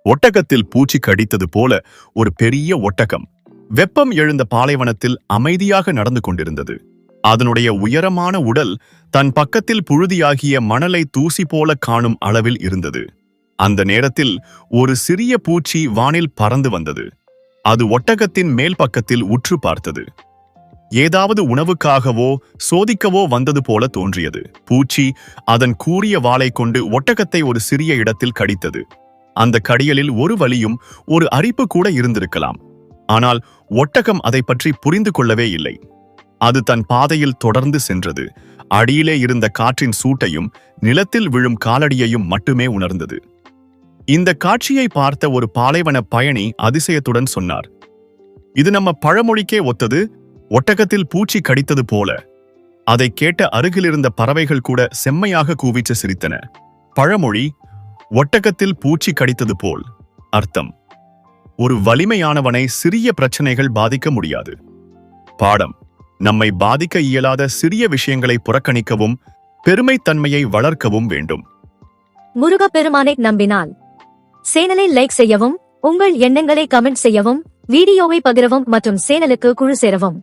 ஒட்டகத்தில் பூச்சி கடித்தது போல ஒரு பெரிய ஒட்டகம் வெப்பம் எழுந்த பாலைவனத்தில் அமைதியாக நடந்து கொண்டிருந்தது. அதனுடைய உயரமான உடல் தன் பக்கத்தில் புழுதியாகிய மணலை தூசி போல காணும் அளவில் இருந்தது. அந்த நேரத்தில் ஒரு சிறிய பூச்சி வானில் பறந்து வந்தது. அது ஒட்டகத்தின் மேல் பக்கத்தில் உற்று பார்த்தது. ஏதாவது உணவுக்காகவோ சோதிக்கவோ வந்தது போல தோன்றியது. பூச்சி அதன் கூரிய வாளை கொண்டு ஒட்டகத்தை ஒரு சிறிய இடத்தில் கடித்தது. அந்த கடியலில் ஒரு வலியும் ஒரு அரிப்பு கூட இருந்திருக்கலாம். ஆனால் ஒட்டகம் அதை பற்றி புரிந்து கொள்ளவே இல்லை. அது தன் பாதையில் தொடர்ந்து சென்றது. அடியிலே இருந்த காற்றின் சூட்டையும் நிலத்தில் விழும் காலடியையும் மட்டுமே உணர்ந்தது. இந்த காட்சியை பார்த்த ஒரு பாலைவன பயணி அதிசயத்துடன் சொன்னார், இது நம்ம பழமொழிக்கே ஒத்தது, ஒட்டகத்தில் பூச்சி கடித்தது போல. அதை கேட்ட அருகிலிருந்த பறவைகள் கூட செம்மையாக கூவிச்சு சிரித்தன. பழமொழி ஒட்டகத்தில் பூச்சி கடித்தது போல். அர்த்தம், ஒரு வலிமையானவனை சிறிய பிரச்சனைகள் பாதிக்க முடியாது. பாடம், நம்மை பாதிக்க இயலாத சிறிய விஷயங்களை புறக்கணிக்கவும் பெருமைத்தன்மையை வளர்க்கவும் வேண்டும். முருகப்பெருமானை நம்பினால் சேனலை லைக் செய்யவும், உங்கள் எண்ணங்களை கமெண்ட் செய்யவும், வீடியோவை பகிரவும் மற்றும் சேனலுக்கு குழு சேரவும்.